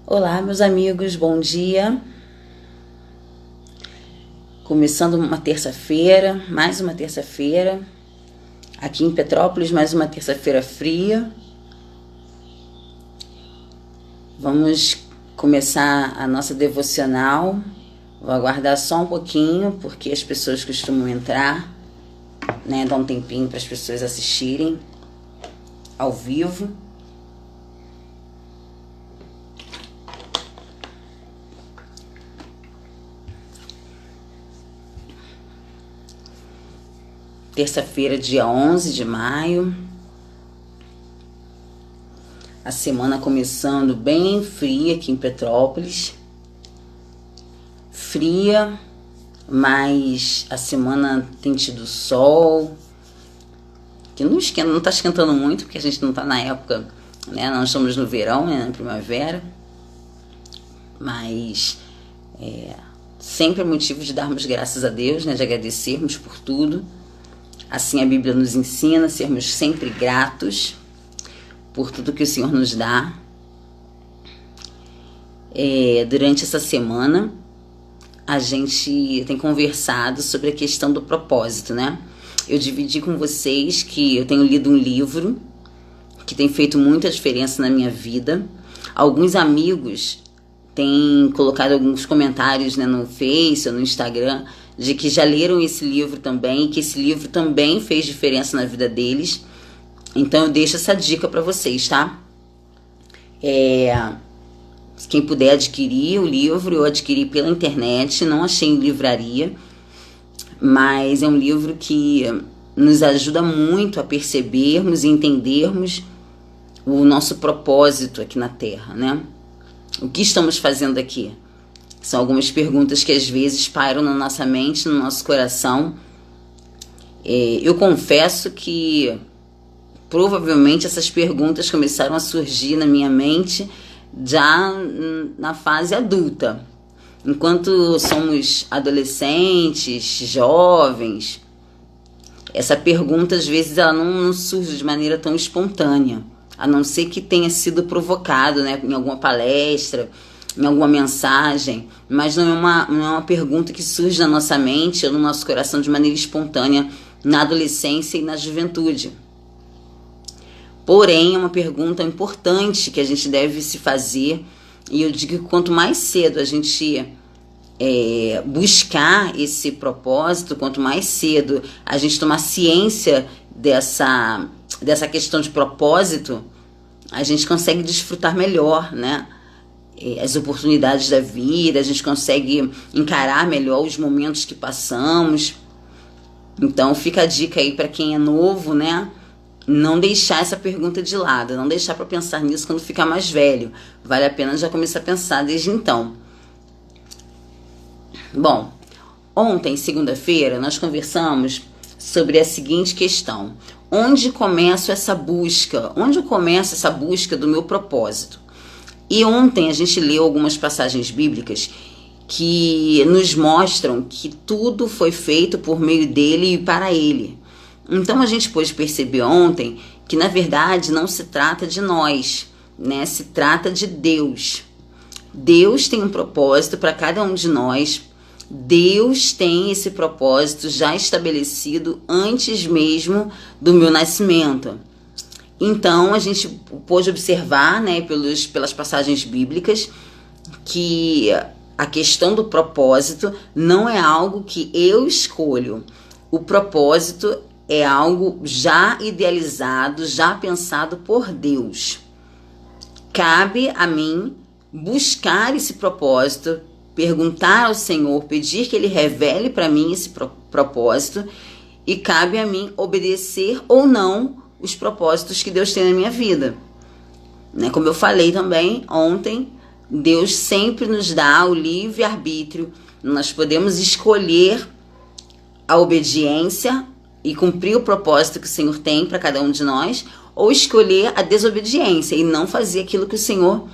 Olá, meus amigos, bom dia. Começando uma terça-feira, mais uma terça-feira. Aqui em Petrópolis, mais uma terça-feira fria. Vamos começar a nossa devocional. Vou aguardar só um pouquinho, porque as pessoas costumam entrar, né? Dar um tempinho para as pessoas assistirem ao vivo. Terça-feira, dia 11 de maio. A semana começando bem fria aqui em Petrópolis. Fria, mas a semana tem tido sol. Que não esquenta, não está esquentando muito, porque a gente não está na época, né? Nós estamos no verão, né? Na primavera. Mas sempre é motivo de darmos graças a Deus, né? De agradecermos por tudo. Assim a Bíblia nos ensina a sermos sempre gratos por tudo que o Senhor nos dá. Durante essa semana, a gente tem conversado sobre a questão do propósito, né? Eu dividi com vocês que eu tenho lido um livro que tem feito muita diferença na minha vida. Alguns amigos têm colocado alguns comentários, né, no Face ou no Instagram, de que já leram esse livro também, e que esse livro também fez diferença na vida deles. Então eu deixo essa dica para vocês, tá? Quem puder adquirir o livro, eu adquiri pela internet, não achei em livraria, mas é um livro que nos ajuda muito a percebermos e entendermos o nosso propósito aqui na Terra, né? O que estamos fazendo aqui? São algumas perguntas que às vezes pairam na nossa mente, no nosso coração. Eu confesso que provavelmente essas perguntas começaram a surgir na minha mente já na fase adulta. Enquanto somos adolescentes, jovens, essa pergunta às vezes ela não surge de maneira tão espontânea, a não ser que tenha sido provocado, né, em alguma palestra, em alguma mensagem, mas não é uma pergunta que surge na nossa mente ou no nosso coração de maneira espontânea na adolescência e na juventude. Porém, é uma pergunta importante que a gente deve se fazer, e eu digo que quanto mais cedo a gente buscar esse propósito, quanto mais cedo a gente tomar ciência dessa questão de propósito, a gente consegue desfrutar melhor, né? As oportunidades da vida, a gente consegue encarar melhor os momentos que passamos. Então fica a dica aí para quem é novo, né? Não deixar essa pergunta de lado, não deixar para pensar nisso quando ficar mais velho. Vale a pena já começar a pensar desde então. Bom, ontem, segunda-feira, nós conversamos sobre a seguinte questão: onde começo essa busca? Onde eu começo essa busca do meu propósito? E ontem a gente leu algumas passagens bíblicas que nos mostram que tudo foi feito por meio dele e para ele. Então a gente pôde perceber ontem que na verdade não se trata de nós, né? Se trata de Deus. Deus tem um propósito para cada um de nós. Deus tem esse propósito já estabelecido antes mesmo do meu nascimento. Então a gente pôde observar, né, pelas passagens bíblicas, que a questão do propósito não é algo que eu escolho. O propósito é algo já idealizado, já pensado por Deus. Cabe a mim buscar esse propósito, perguntar ao Senhor, pedir que Ele revele para mim esse propósito, e cabe a mim obedecer ou não os propósitos que Deus tem na minha vida. Né? Como eu falei também ontem, Deus sempre nos dá o livre-arbítrio. Nós podemos escolher a obediência e cumprir o propósito que o Senhor tem para cada um de nós, ou escolher a desobediência e não fazer aquilo que o Senhor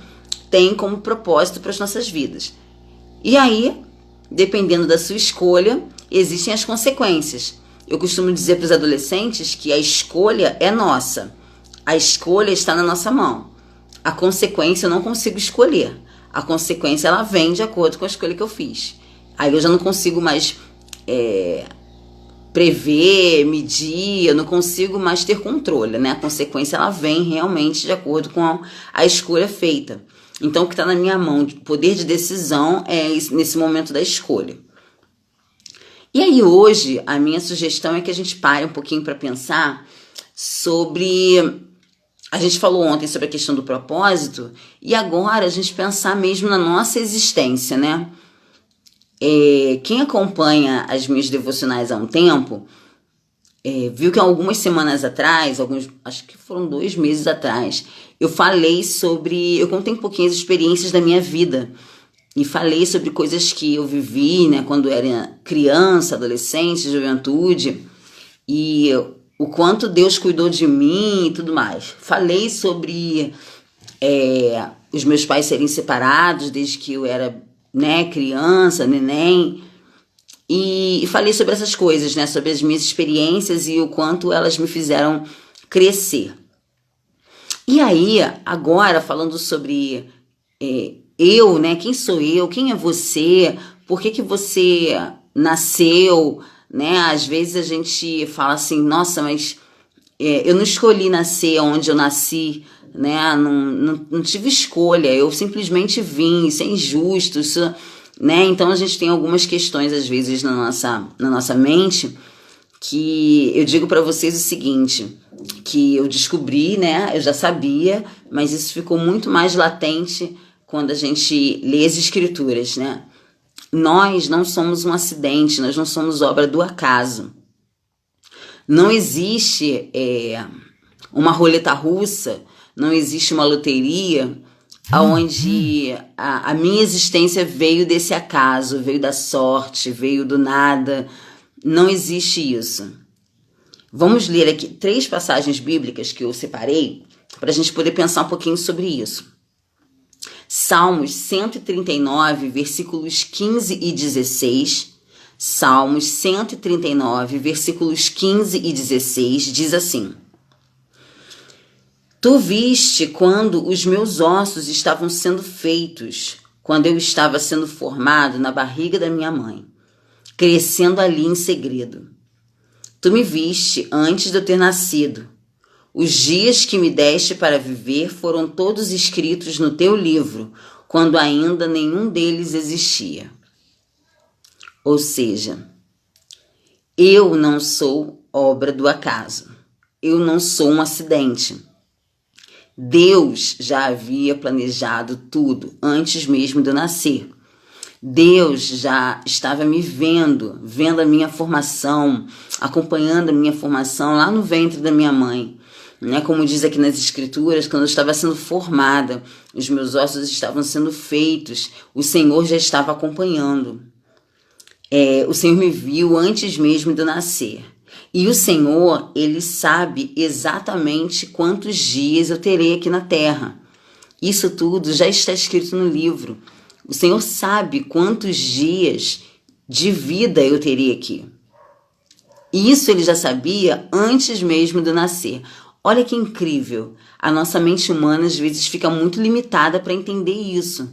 tem como propósito para as nossas vidas. E aí, dependendo da sua escolha, existem as consequências. Eu costumo dizer para os adolescentes que a escolha é nossa. A escolha está na nossa mão. a consequência eu não consigo escolher. A consequência ela vem de acordo com a escolha que eu fiz. Aí eu já não consigo mais prever, medir, eu não consigo mais ter controle, né? A consequência ela vem realmente de acordo com a escolha feita. Então o que está na minha mão, o poder de decisão é nesse momento da escolha. E aí hoje a minha sugestão é que a gente pare um pouquinho para pensar sobre... A gente falou ontem sobre a questão do propósito e agora a gente pensar mesmo na nossa existência, né? Quem acompanha as minhas devocionais há um tempo, viu que algumas semanas atrás, acho que foram 2 meses atrás, eu contei um pouquinho as experiências da minha vida e falei sobre coisas que eu vivi, né, quando era criança, adolescente, juventude, e o quanto Deus cuidou de mim e tudo mais. Falei sobre os meus pais serem separados desde que eu era, né, criança, neném, e falei sobre essas coisas, né, sobre as minhas experiências e o quanto elas me fizeram crescer. E aí, agora, falando sobre eu, né, quem sou eu, quem é você, por que você nasceu, né? Às vezes a gente fala assim, nossa, mas eu não escolhi nascer onde eu nasci, né? Não tive escolha, eu simplesmente vim, isso é injusto, isso, né? Então a gente tem algumas questões às vezes na nossa mente que eu digo para vocês o seguinte, que eu descobri, né? Eu já sabia, mas isso ficou muito mais latente quando a gente lê as escrituras, né? Nós não somos um acidente, nós não somos obra do acaso. Não existe uma roleta russa, não existe uma loteria onde a minha existência veio desse acaso, veio da sorte, veio do nada. Não existe isso. Vamos ler aqui 3 passagens bíblicas que eu separei para a gente poder pensar um pouquinho sobre isso. Salmos 139, versículos 15 e 16. Salmos 139, versículos 15 e 16, diz assim: Tu viste quando os meus ossos estavam sendo feitos, quando eu estava sendo formado na barriga da minha mãe, crescendo ali em segredo. Tu me viste antes de eu ter nascido. Os dias que me deste para viver foram todos escritos no teu livro, quando ainda nenhum deles existia. Ou seja, eu não sou obra do acaso. Eu não sou um acidente. Deus já havia planejado tudo antes mesmo de eu nascer. Deus já estava me vendo a minha formação, acompanhando a minha formação lá no ventre da minha mãe. Né? Como diz aqui nas escrituras, quando eu estava sendo formada, os meus ossos estavam sendo feitos, o Senhor já estava acompanhando. O Senhor me viu antes mesmo de eu nascer. E o Senhor, Ele sabe exatamente quantos dias eu terei aqui na terra. Isso tudo já está escrito no livro. O Senhor sabe quantos dias de vida eu teria aqui. Isso Ele já sabia antes mesmo de eu nascer. Olha que incrível, a nossa mente humana às vezes fica muito limitada para entender isso.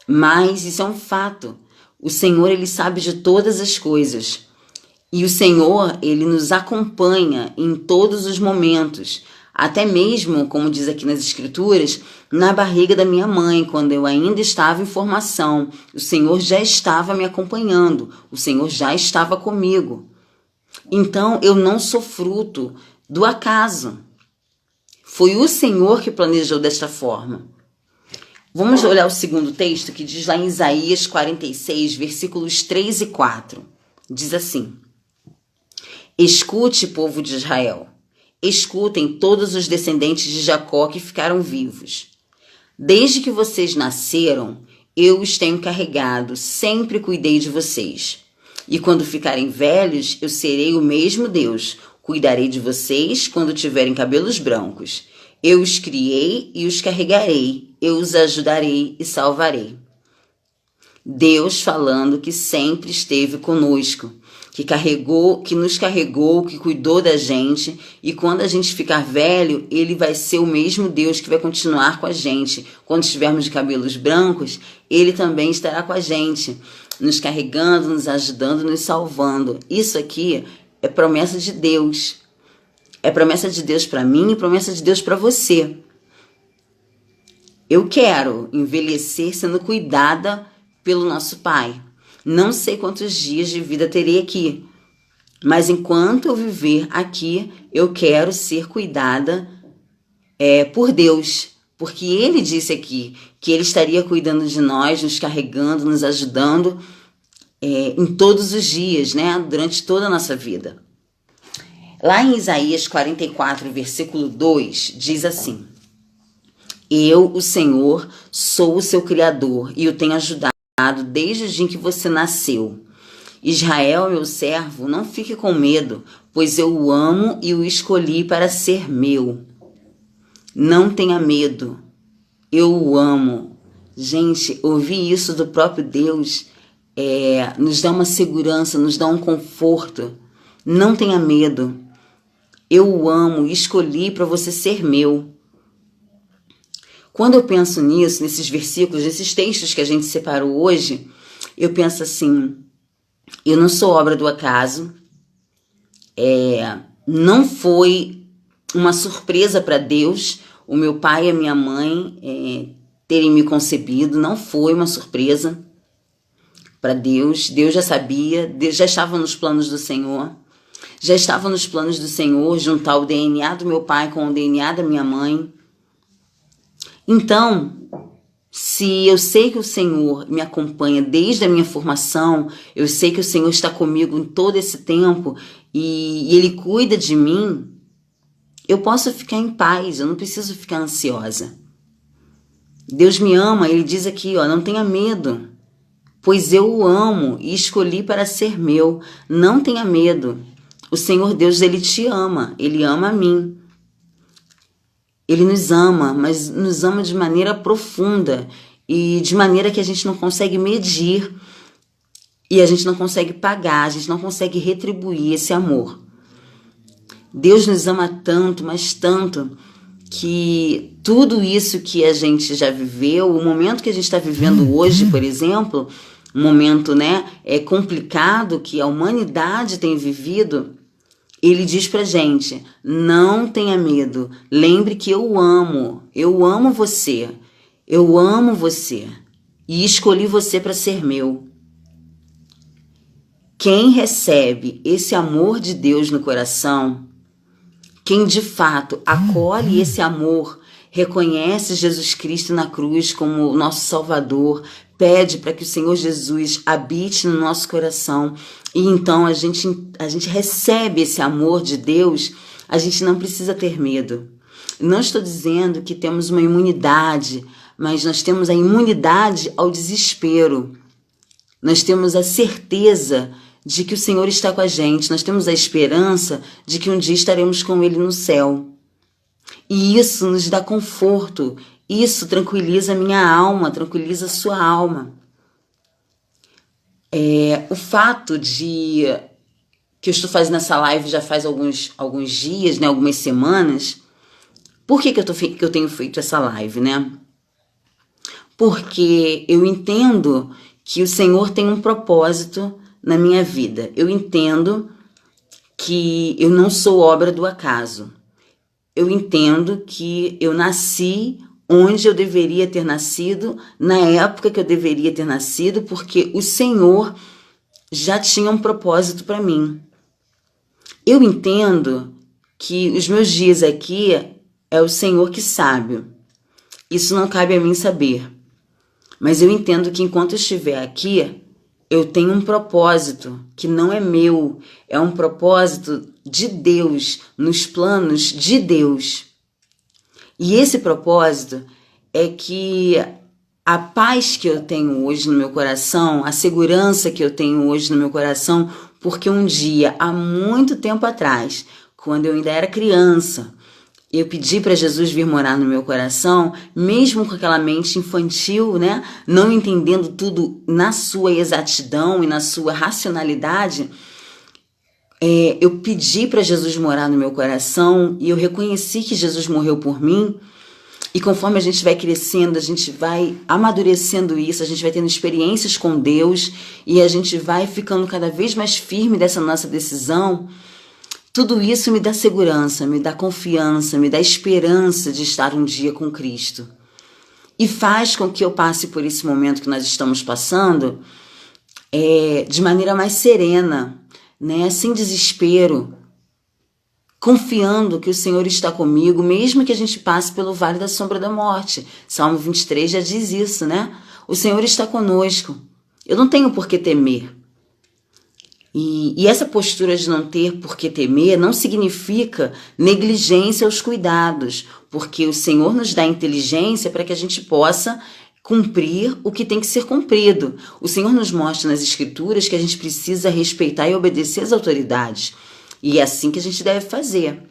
Mas isso é um fato. O Senhor, Ele sabe de todas as coisas. E o Senhor, Ele nos acompanha em todos os momentos. Até mesmo, como diz aqui nas Escrituras, na barriga da minha mãe, quando eu ainda estava em formação. O Senhor já estava me acompanhando. O Senhor já estava comigo. Então, eu não sou fruto do acaso. Foi o Senhor que planejou desta forma. Vamos olhar o segundo texto que diz lá em Isaías 46, versículos 3 e 4. Diz assim: Escute, povo de Israel. Escutem todos os descendentes de Jacó que ficaram vivos. Desde que vocês nasceram, eu os tenho carregado, sempre cuidei de vocês. E quando ficarem velhos, eu serei o mesmo Deus. Cuidarei de vocês quando tiverem cabelos brancos. Eu os criei e os carregarei. Eu os ajudarei e salvarei. Deus falando que sempre esteve conosco, que nos carregou, que cuidou da gente, e quando a gente ficar velho, ele vai ser o mesmo Deus que vai continuar com a gente. Quando estivermos de cabelos brancos, ele também estará com a gente, nos carregando, nos ajudando, nos salvando. Isso aqui é promessa de Deus. É promessa de Deus para mim e promessa de Deus para você. Eu quero envelhecer sendo cuidada pelo nosso Pai. Não sei quantos dias de vida terei aqui, mas enquanto eu viver aqui, eu quero ser cuidada por Deus, porque Ele disse aqui que Ele estaria cuidando de nós, nos carregando, nos ajudando em todos os dias, né? Durante toda a nossa vida. Lá em Isaías 44, versículo 2, diz assim: Eu, o Senhor, sou o seu Criador e o tenho ajudado desde o dia em que você nasceu. Israel, meu servo, não fique com medo, pois eu o amo e o escolhi para ser meu. Não tenha medo, eu o amo. Gente, ouvir isso do próprio Deus nos dá uma segurança, nos dá um conforto. Não tenha medo, eu o amo e escolhi para você ser meu. Quando eu penso nisso, nesses versículos, nesses textos que a gente separou hoje, eu penso assim: eu não sou obra do acaso, não foi uma surpresa para Deus o meu pai e a minha mãe terem me concebido, não foi uma surpresa para Deus. Deus já sabia, Deus já estava nos planos do Senhor, já estava nos planos do Senhor juntar o DNA do meu pai com o DNA da minha mãe. Então, se eu sei que o Senhor me acompanha desde a minha formação, eu sei que o Senhor está comigo em todo esse tempo e Ele cuida de mim, eu posso ficar em paz, eu não preciso ficar ansiosa. Deus me ama, Ele diz aqui, não tenha medo, pois eu o amo e escolhi para ser meu. Não tenha medo. O Senhor Deus, Ele te ama, Ele ama a mim. Ele nos ama, mas nos ama de maneira profunda e de maneira que a gente não consegue medir e a gente não consegue pagar, a gente não consegue retribuir esse amor. Deus nos ama tanto, mas tanto, que tudo isso que a gente já viveu, o momento que a gente está vivendo hoje, por exemplo, um momento complicado que a humanidade tem vivido, Ele diz pra gente: não tenha medo, lembre que eu amo você, eu amo você e escolhi você para ser meu. Quem recebe esse amor de Deus no coração, quem de fato acolhe esse amor, reconhece Jesus Cristo na cruz como o nosso Salvador, pede para que o Senhor Jesus habite no nosso coração e então a gente recebe esse amor de Deus, a gente não precisa ter medo. Não estou dizendo que temos uma imunidade, mas nós temos a imunidade ao desespero. Nós temos a certeza de que o Senhor está com a gente, nós temos a esperança de que um dia estaremos com Ele no céu. E isso nos dá conforto, isso tranquiliza a minha alma, tranquiliza a sua alma. O fato de que eu estou fazendo essa live já faz alguns dias, né, algumas semanas. Por que eu tenho feito essa live, né? Porque eu entendo que o Senhor tem um propósito na minha vida. Eu entendo que eu não sou obra do acaso. Eu entendo que eu nasci onde eu deveria ter nascido, na época que eu deveria ter nascido, porque o Senhor já tinha um propósito para mim. Eu entendo que os meus dias aqui é o Senhor que sabe. Isso não cabe a mim saber. Mas eu entendo que enquanto eu estiver aqui, eu tenho um propósito que não é meu, é um propósito de Deus, nos planos de Deus. E esse propósito é que a paz que eu tenho hoje no meu coração, a segurança que eu tenho hoje no meu coração, porque um dia, há muito tempo atrás, quando eu ainda era criança, eu pedi para Jesus vir morar no meu coração, mesmo com aquela mente infantil, né? Não entendendo tudo na sua exatidão e na sua racionalidade, eu pedi para Jesus morar no meu coração e eu reconheci que Jesus morreu por mim. E conforme a gente vai crescendo, a gente vai amadurecendo isso, a gente vai tendo experiências com Deus e a gente vai ficando cada vez mais firme dessa nossa decisão. Tudo isso me dá segurança, me dá confiança, me dá esperança de estar um dia com Cristo. E faz com que eu passe por esse momento que nós estamos passando de maneira mais serena, né? Sem desespero, confiando que o Senhor está comigo, mesmo que a gente passe pelo vale da sombra da morte. Salmo 23 já diz isso, né? O Senhor está conosco. Eu não tenho por que temer. E essa postura de não ter por que temer não significa negligência aos cuidados, porque o Senhor nos dá inteligência para que a gente possa cumprir o que tem que ser cumprido. O Senhor nos mostra nas Escrituras que a gente precisa respeitar e obedecer às autoridades. E é assim que a gente deve fazer.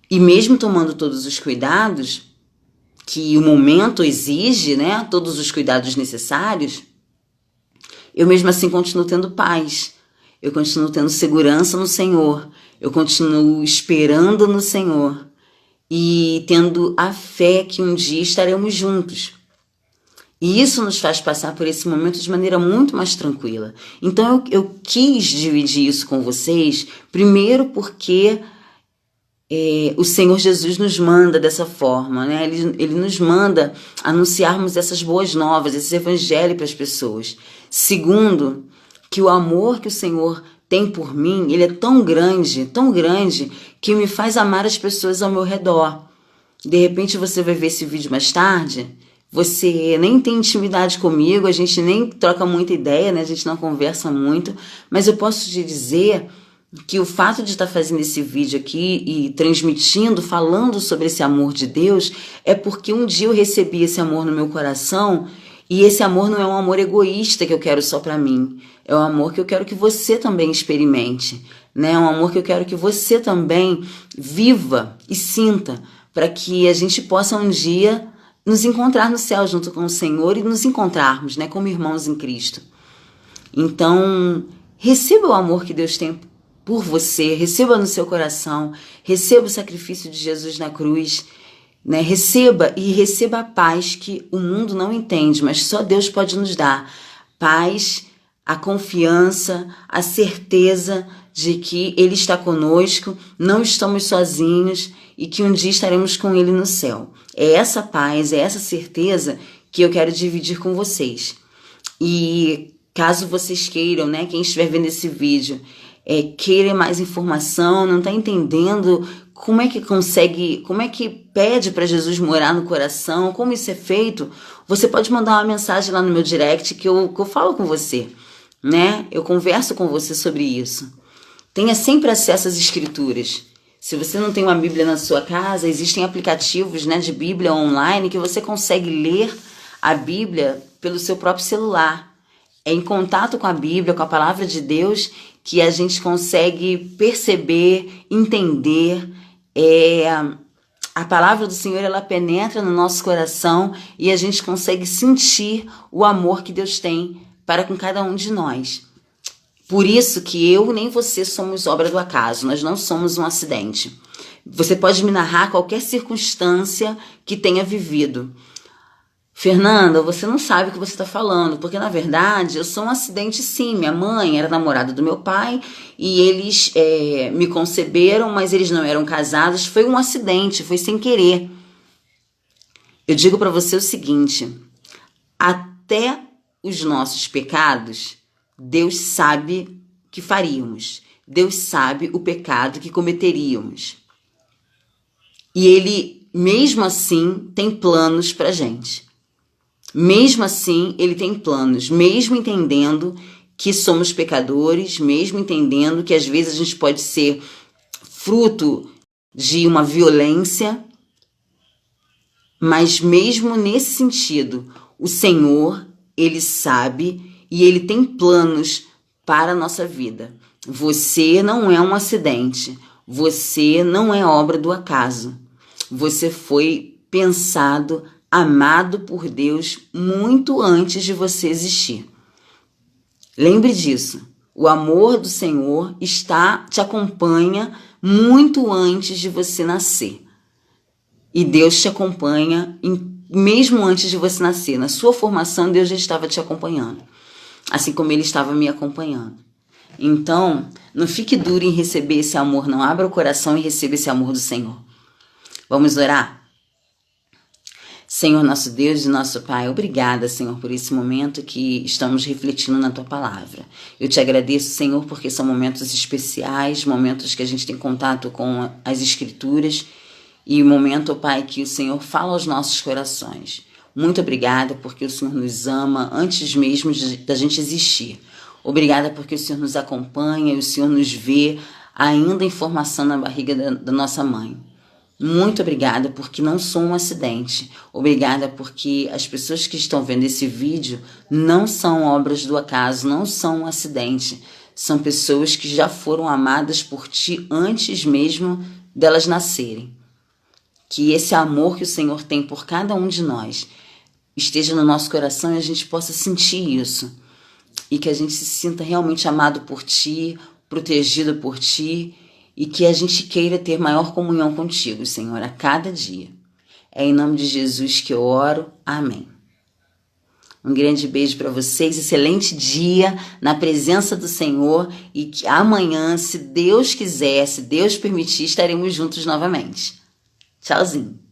E mesmo tomando todos os cuidados que o momento exige, né, todos os cuidados necessários, eu mesmo assim continuo tendo paz. Eu continuo tendo segurança no Senhor. Eu continuo esperando no Senhor. E tendo a fé que um dia estaremos juntos. E isso nos faz passar por esse momento de maneira muito mais tranquila. Então eu quis dividir isso com vocês, primeiro porque o Senhor Jesus nos manda dessa forma, né? Ele nos manda anunciarmos essas boas novas, esse evangelho para as pessoas. Segundo, que o amor que o Senhor tem por mim, ele é tão grande, que me faz amar as pessoas ao meu redor. De repente você vai ver esse vídeo mais tarde, você nem tem intimidade comigo, a gente nem troca muita ideia, né? A gente não conversa muito, mas eu posso te dizer que o fato de estar fazendo esse vídeo aqui e transmitindo, falando sobre esse amor de Deus, é porque um dia eu recebi esse amor no meu coração. E esse amor não é um amor egoísta que eu quero só para mim. É um amor que eu quero que você também experimente, né? É um amor que eu quero que você também viva e sinta, para que a gente possa um dia nos encontrar no céu junto com o Senhor e nos encontrarmos, né, como irmãos em Cristo. Então, receba o amor que Deus tem por você, receba no seu coração, receba o sacrifício de Jesus na cruz, né? Receba a paz que o mundo não entende, mas só Deus pode nos dar. Paz, a confiança, a certeza de que Ele está conosco, não estamos sozinhos e que um dia estaremos com Ele no céu. É essa paz, é essa certeza que eu quero dividir com vocês. E caso vocês queiram, né, quem estiver vendo esse vídeo, queira mais informação, não está entendendo como é que consegue, como é que pede para Jesus morar no coração, como isso é feito, você pode mandar uma mensagem lá no meu direct que eu falo com você, né? Eu converso com você sobre isso. Tenha sempre acesso às Escrituras. Se você não tem uma Bíblia na sua casa, existem aplicativos, né, de Bíblia online que você consegue ler a Bíblia pelo seu próprio celular. É em contato com a Bíblia, com a palavra de Deus, que a gente consegue perceber, entender. A palavra do Senhor, ela penetra no nosso coração e a gente consegue sentir o amor que Deus tem para com cada um de nós. Por isso que eu nem você somos obra do acaso, nós não somos um acidente. Você pode me narrar qualquer circunstância que tenha vivido. Fernanda, você não sabe o que você está falando, porque na verdade eu sou um acidente sim. Minha mãe era namorada do meu pai e eles me conceberam, mas eles não eram casados. Foi um acidente, foi sem querer. Eu digo para você o seguinte, até os nossos pecados, Deus sabe que faríamos. Deus sabe o pecado que cometeríamos. E Ele, mesmo assim, tem planos para a gente. Mesmo assim, Ele tem planos, mesmo entendendo que somos pecadores, mesmo entendendo que às vezes a gente pode ser fruto de uma violência, mas mesmo nesse sentido, o Senhor, Ele sabe e Ele tem planos para a nossa vida. Você não é um acidente, você não é obra do acaso. Você foi pensado, amado por Deus muito antes de você existir. Lembre disso. O amor do Senhor te acompanha muito antes de você nascer. E Deus te acompanha mesmo antes de você nascer. Na sua formação, Deus já estava te acompanhando. Assim como Ele estava me acompanhando. Então, não fique duro em receber esse amor. Não abra o coração e receba esse amor do Senhor. Vamos orar? Senhor, nosso Deus e nosso Pai, obrigada, Senhor, por esse momento que estamos refletindo na Tua Palavra. Eu te agradeço, Senhor, porque são momentos especiais, momentos que a gente tem contato com as Escrituras e o momento, Pai, que o Senhor fala aos nossos corações. Muito obrigada porque o Senhor nos ama antes mesmo da gente existir. Obrigada porque o Senhor nos acompanha e o Senhor nos vê ainda em formação na barriga da nossa mãe. Muito obrigada porque não sou um acidente. Obrigada porque as pessoas que estão vendo esse vídeo não são obras do acaso, não são um acidente. São pessoas que já foram amadas por Ti antes mesmo delas nascerem. Que esse amor que o Senhor tem por cada um de nós esteja no nosso coração e a gente possa sentir isso. E que a gente se sinta realmente amado por Ti, protegido por Ti, e que a gente queira ter maior comunhão contigo, Senhor, a cada dia. É em nome de Jesus que eu oro. Amém. Um grande beijo para vocês, excelente dia na presença do Senhor e que amanhã, se Deus quiser, se Deus permitir, estaremos juntos novamente. Tchauzinho.